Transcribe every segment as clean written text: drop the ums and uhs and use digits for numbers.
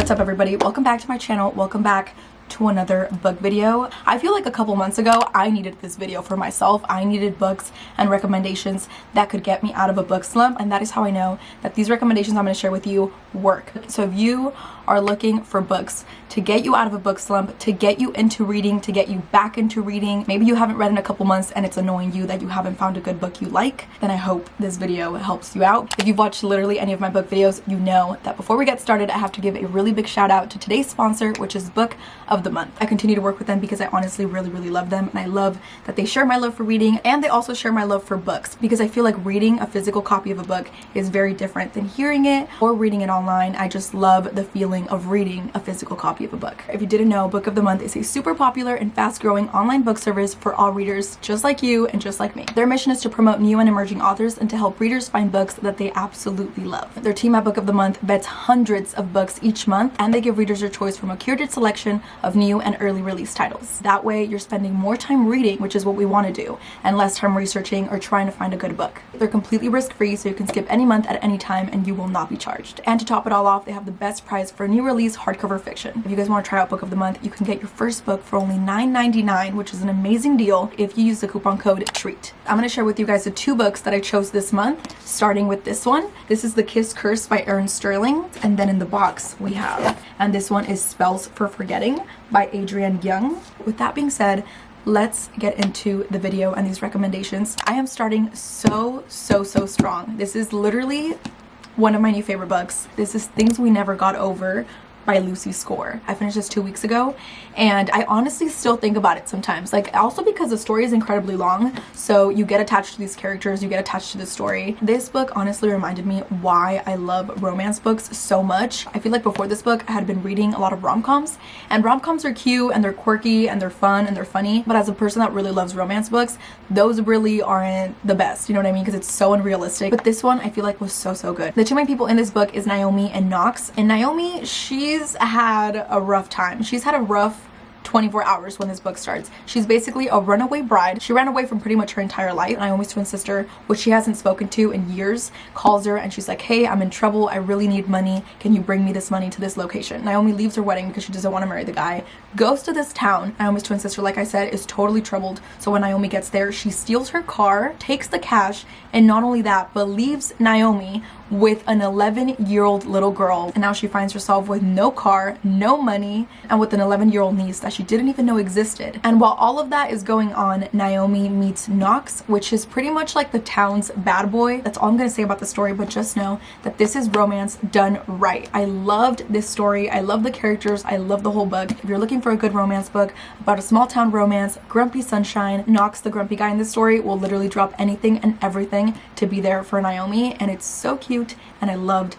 What's up everybody? Welcome back to my channel. Welcome back to another book video. I feel like a couple months ago I needed this video for myself. I needed books and recommendations that could get me out of a book slump, and that is how I know that these recommendations I'm going to share with you work. So if you are looking for books to get you out of a book slump, to get you into reading, to get you back into reading, maybe you haven't read in a couple months and it's annoying you that you haven't found a good book you like, then I hope this video helps you out. If you've watched literally any of my book videos, you know that before we get started I have to give a really big shout out to today's sponsor, which is Book of the Month. I continue to work with them because I honestly really love them, and I love that they share my love for reading and they also share my love for books, because I feel like reading a physical copy of a book is very different than hearing it or reading it online. I just love the feeling of reading a physical copy of a book. If you didn't know, Book of the Month is a super popular and fast-growing online book service for all readers just like you and just like me. Their mission is to promote new and emerging authors and to help readers find books that they absolutely love. Their team at Book of the Month vets hundreds of books each month, and they give readers their choice from a curated selection of new and early release titles. That way you're spending more time reading, which is what we want to do, and less time researching or trying to find a good book. They're completely risk-free, so you can skip any month at any time and you will not be charged. And to top it all off, they have the best price for new release hardcover fiction. If you guys want to try out Book of the Month, you can get your first book for only $9.99, which is an amazing deal if you use the coupon code TREAT. I'm going to share with you guys the two books that I chose this month, starting with this one. This is The Kiss Curse by Erin Sterling, and then in the box we have, and this one is Spells for Forgetting by Adrienne Young. With that being said, let's get into the video and these recommendations. I am starting so strong. This is literally one of my new favorite books. This is Things We Never Got Over by Lucy Score. I finished this 2 weeks ago, and I honestly still think about it sometimes. Like, also because the story is incredibly long, so you get attached to these characters, you get attached to the story. This book honestly reminded me why I love romance books so much. I feel like before this book I had been reading a lot of rom-coms, and rom-coms are cute and they're quirky and they're fun and they're funny, but as a person that really loves romance books, those really aren't the best, you know what I mean? Because it's so unrealistic. But this one I feel like was so good. The two main people in this book is Naomi and Knox, and Naomi, she's had a rough time. She's had a rough 24 hours when this book starts. She's basically a runaway bride. She ran away from pretty much her entire life. Naomi's twin sister, which she hasn't spoken to in years, calls her and she's like, hey, I'm in trouble. I really need money. Can you bring me this money to this location? Naomi leaves her wedding because she doesn't want to marry the guy, goes to this town. Naomi's twin sister, like I said, is totally troubled. So when Naomi gets there, she steals her car, takes the cash, and not only that, but leaves Naomi with an 11-year-old little girl. And now she finds herself with no car, no money, and with an 11-year-old niece that she didn't even know existed. And while all of that is going on, Naomi meets Knox, which is pretty much like the town's bad boy. That's all I'm gonna say about the story, but just know that this is romance done right. I loved this story. I love the characters. I love the whole book. If you're looking for a good romance book about a small town romance, grumpy sunshine, Knox, the grumpy guy in this story, will literally drop anything and everything to be there for Naomi, and it's so cute, and I loved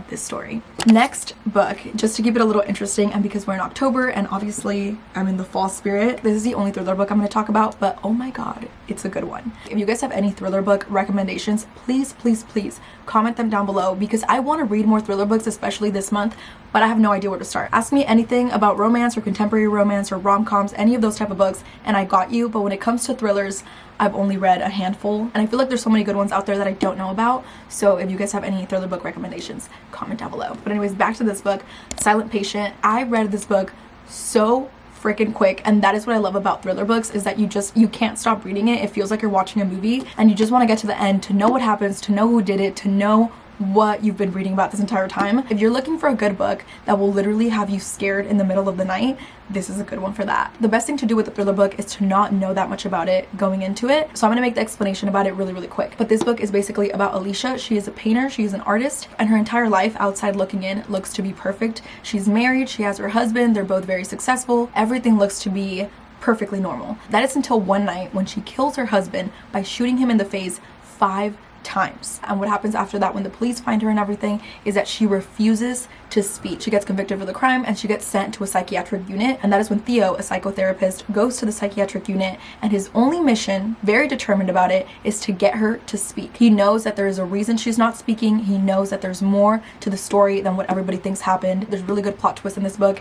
this story. Next book, just to keep it a little interesting, and because we're in October and obviously I'm in the fall spirit, this is the only thriller book I'm going to talk about, but oh my god, it's a good one. If you guys have any thriller book recommendations, please comment them down below, because I want to read more thriller books, especially this month, but I have no idea where to start. Ask me anything about romance or contemporary romance or rom-coms, any of those type of books, and I got you. But when it comes to thrillers, I've only read a handful, and I feel like there's so many good ones out there that I don't know about. So if you guys have any thriller book recommendations, comment down below. But anyways, back to this book, Silent Patient. I read this book so freaking quick, and that is what I love about thriller books, is that you can't stop reading it. It feels like you're watching a movie, and you just want to get to the end to know what happens, to know who did it, to know what you've been reading about this entire time. If you're looking for a good book that will literally have you scared in the middle of the night, this is a good one for that. The best thing to do with a thriller book is to not know that much about it going into it, so I'm gonna make the explanation about it really quick. But this book is basically about Alicia. She is a painter, she is an artist, and her entire life outside looking in looks to be perfect. She's married, she has her husband, they're both very successful, everything looks to be perfectly normal. That is until one night when she kills her husband by shooting him in the face 5 times. And what happens after that, when the police find her and everything, is that she refuses to speak. She gets convicted for the crime and she gets sent to a psychiatric unit, and that is when Theo, a psychotherapist, goes to the psychiatric unit, and his only mission, very determined about it, is to get her to speak. He knows that there is a reason she's not speaking. He knows that there's more to the story than what everybody thinks happened. There's really good plot twists in this book.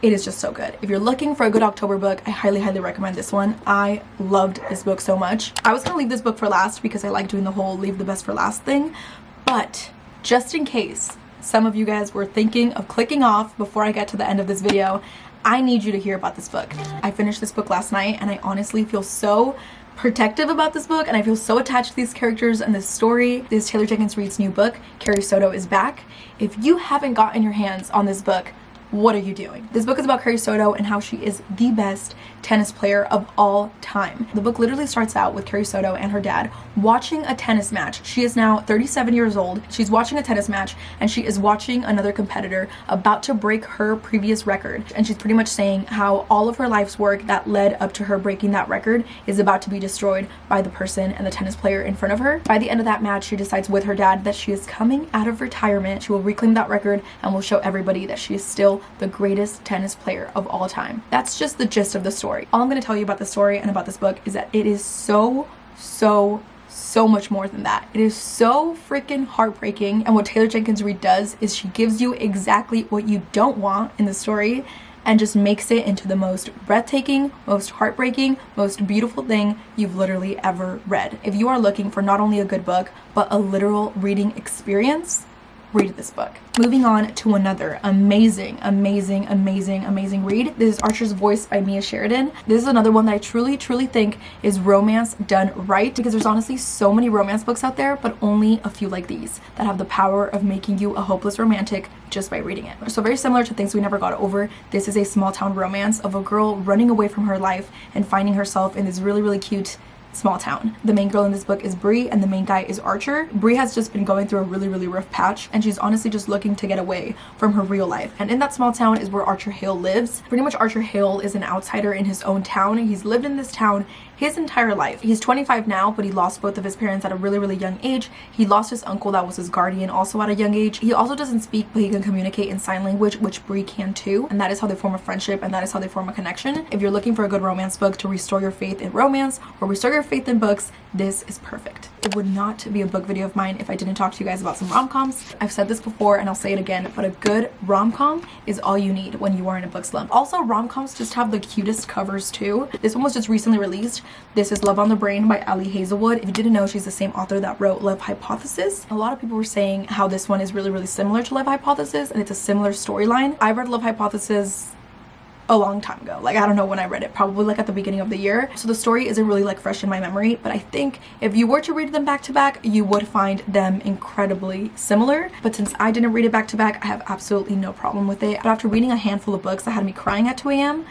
It is just so good. If you're looking for a good October book, I highly recommend this one. I loved this book so much. I was gonna leave this book for last because I like doing the whole leave the best for last thing, but just in case some of you guys were thinking of clicking off before I get to the end of this video, I need you to hear about this book. I finished this book last night and I honestly feel so protective about this book, and I feel so attached to these characters and this story. This is Taylor Jenkins Reid's new book, Carrie Soto is Back. If you haven't gotten your hands on this book, what are you doing? This book is about Carrie Soto and how she is the best tennis player of all time. The book literally starts out with Carrie Soto and her dad watching a tennis match. She is now 37 years old. She's watching a tennis match and she is watching another competitor about to break her previous record. And she's pretty much saying how all of her life's work that led up to her breaking that record is about to be destroyed by the person and the tennis player in front of her. By the end of that match, she decides with her dad that she is coming out of retirement. She will reclaim that record and will show everybody that she is still the greatest tennis player of all time. That's just the gist of the story. All I'm going to tell you about the story and about this book is that it is so much more than that. It is so freaking heartbreaking, and what Taylor Jenkins Reid does is she gives you exactly what you don't want in the story and just makes it into the most breathtaking, most heartbreaking, most beautiful thing you've literally ever read. If you are looking for not only a good book, but a literal reading experience, read this book. Moving on to another amazing read. This is Archer's Voice by Sheridan. This is another one that I truly think is romance done right, because there's honestly so many romance books out there, but only a few like these that have the power of making you a hopeless romantic just by reading it. So very similar to Things We Never Got Over, this is a small town romance of a girl running away from her life and finding herself in this really cute small town. The main girl in this book is Bree and the main guy is Archer. Bree has just been going through a really rough patch, and she's honestly just looking to get away from her real life. And in that small town is where Archer Hale lives. Pretty much Archer Hale is an outsider in his own town. He's lived in this town his entire life. He's 25 now, but he lost both of his parents at a really young age. He lost his uncle that was his guardian also at a young age. He also doesn't speak, but he can communicate in sign language, which Bree can too. And that is how they form a friendship, and that is how they form a connection. If you're looking for a good romance book to restore your faith in romance or restore your faith in books, this is perfect. It would not be a book video of mine if I didn't talk to you guys about some rom-coms. I've said this before and I'll say it again, but a good rom-com is all you need when you are in a book slump. Also, rom-coms just have the cutest covers too. This one was just recently released. This is Love on the Brain by Ali Hazelwood. If you didn't know, she's the same author that wrote Love Hypothesis. A lot of people were saying how this one is really similar to Love Hypothesis, and it's a similar storyline. I read Love Hypothesis a long time ago. Like, I don't know when I read it, probably like at the beginning of the year. So the story isn't really like fresh in my memory, but I think if you were to read them back to back, you would find them incredibly similar. But since I didn't read it back to back, I have absolutely no problem with it. But after reading a handful of books that had me crying at 2 a.m.,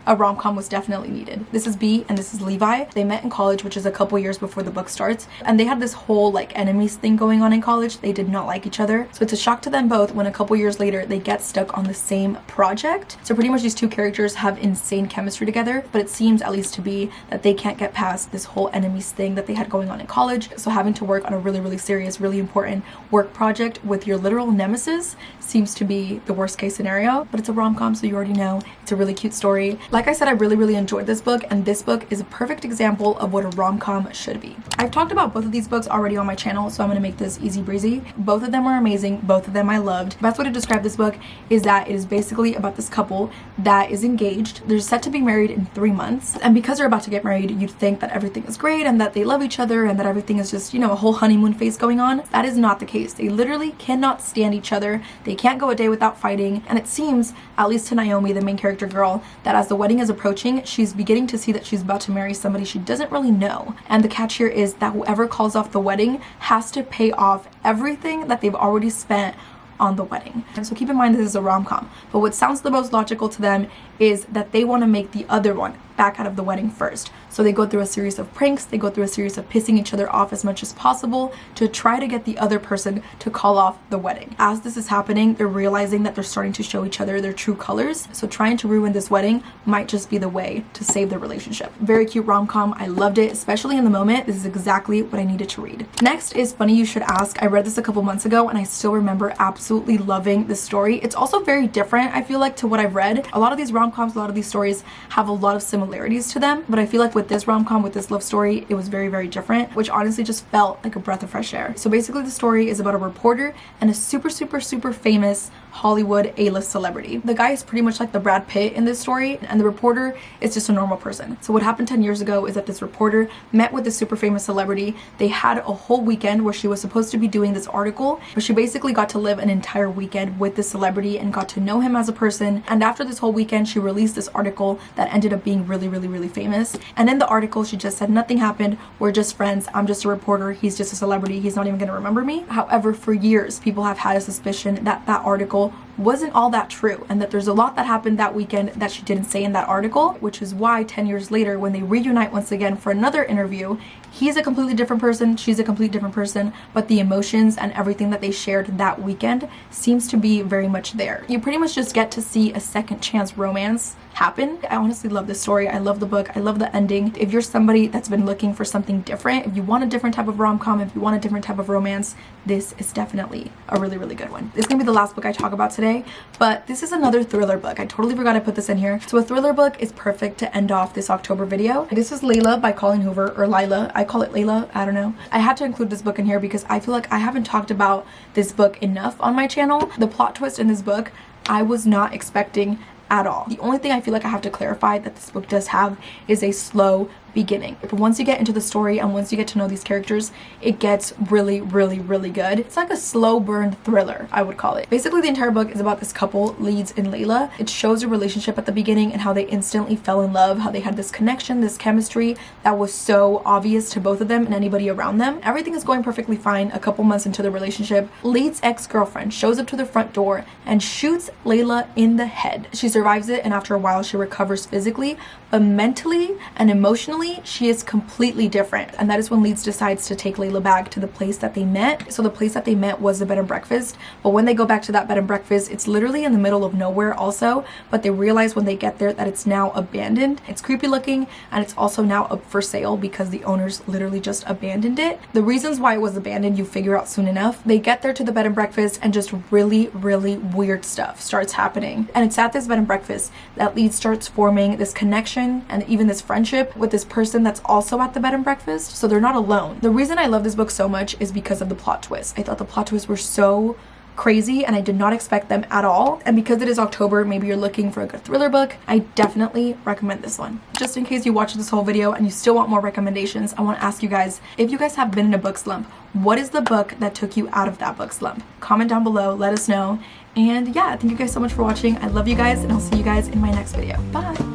a rom-com was definitely needed. This is B and this is Levi. They met in college, which is a couple years before the book starts, and they had this whole like enemies thing going on in college. They did not like each other, so it's a shock to them both when a couple years later they get stuck on the same project. So pretty much these two characters have insane chemistry together, but it seems, at least to be, that they can't get past this whole enemies thing that they had going on in college. So having to work on a really serious, really important work project with your literal nemesis seems to be the worst case scenario. But it's a rom-com, so you already know it's a really cute story. Like I said, I really enjoyed this book, and this book is a perfect example of what a rom-com should be. I've talked about both of these books already on my channel, so I'm going to make this easy breezy. Both of them are amazing. Both of them I loved. The best way to describe this book is that it is basically about this couple that is engaged. They're set to be married in 3 months, and because they're about to get married, you'd think that everything is great and that they love each other and that everything is just, you know, a whole honeymoon phase going on. That is not the case. They literally cannot stand each other. They can't go a day without fighting, and it seems, at least to Naomi, the main character girl, that as the wedding is approaching, she's beginning to see that she's about to marry somebody she doesn't really know. And the catch here is that whoever calls off the wedding has to pay off everything that they've already spent on the wedding. And so keep in mind this is a rom-com, but what sounds the most logical to them is that they want to make the other one back out of the wedding first. So they go through a series of pranks, they go through a series of pissing each other off as much as possible to try to get the other person to call off the wedding. As this is happening, they're realizing that they're starting to show each other their true colors, so trying to ruin this wedding might just be the way to save their relationship. Very cute rom-com. I loved it, especially in the moment. This is exactly what I needed to read. Next is Funny You Should Ask. I read this a couple months ago and I still remember absolutely loving this story. It's also very different, I feel like, to what I've read. A lot of these rom-coms, a lot of these stories have a lot of similarities similarities to them, but I feel like with this rom-com, with this love story, it was very, very different, which honestly just felt like a breath of fresh air. So basically the story is about a reporter and a super, super, super famous Hollywood A-list celebrity. The guy is pretty much like the Brad Pitt in this story, and the reporter is just a normal person. So what happened 10 years ago is that this reporter met with this super famous celebrity. They had a whole weekend where she was supposed to be doing this article, but she basically got to live an entire weekend with this celebrity and got to know him as a person. And after this whole weekend, she released this article that ended up being really, really, really famous. And in the article, she just said, nothing happened, we're just friends, I'm just a reporter, he's just a celebrity, he's not even gonna remember me. However, for years, people have had a suspicion that that article wasn't all that true, and that there's a lot that happened that weekend that she didn't say in that article, which is why 10 years later, when they reunite once again for another interview, he's a completely different person, she's a completely different person, but the emotions and everything that they shared that weekend seems to be very much there. You pretty much just get to see a second chance romance happen. I honestly love this story. I love the book. I love the ending. If you're somebody that's been looking for something different, if you want a different type of rom-com, if you want a different type of romance, this is definitely a really, really good one. It's gonna be the last book I talk about today, but this is another thriller book. I totally forgot I put this in here. So a thriller book is perfect to end off this October video. This is Layla by Colleen Hoover, or Lila. I call it Layla. I don't know. I had to include this book in here because I feel like I haven't talked about this book enough on my channel. The plot twist in this book, I was not expecting at all. The only thing I feel like I have to clarify that this book does have is a slow beginning. But once you get into the story and once you get to know these characters, it gets really, really, really good. It's like a slow burn thriller, I would call it. Basically, the entire book is about this couple, Leeds and Layla. It shows a relationship at the beginning and how they instantly fell in love, how they had this connection, this chemistry that was so obvious to both of them and anybody around them. Everything is going perfectly fine. A couple months into the relationship, Leeds' ex-girlfriend shows up to the front door and shoots Layla in the head. She survives it, and after a while she recovers physically, but mentally and emotionally she is completely different. And that is when Leeds decides to take Layla back to the place that they met. So the place that they met was a bed and breakfast, but when they go back to that bed and breakfast, it's literally in the middle of nowhere also, but they realize when they get there that it's now abandoned. It's creepy looking, and it's also now up for sale because the owners literally just abandoned it. The reasons why it was abandoned you figure out soon enough. They get there to the bed and breakfast and just really, really weird stuff starts happening. And it's at this bed and breakfast that Leeds starts forming this connection and even this friendship with this person that's also at the bed and breakfast, so they're not alone. The reason I love this book so much is because of the plot twists. I thought the plot twists were so crazy and I did not expect them at all. And because it is October, maybe you're looking for a good thriller book, I definitely recommend this one. Just in case you watch this whole video and you still want more recommendations, I want to ask you guys, if you guys have been in a book slump, what is the book that took you out of that book slump? Comment down below, let us know. And yeah, thank you guys so much for watching. I love you guys, and I'll see you guys in my next video. Bye.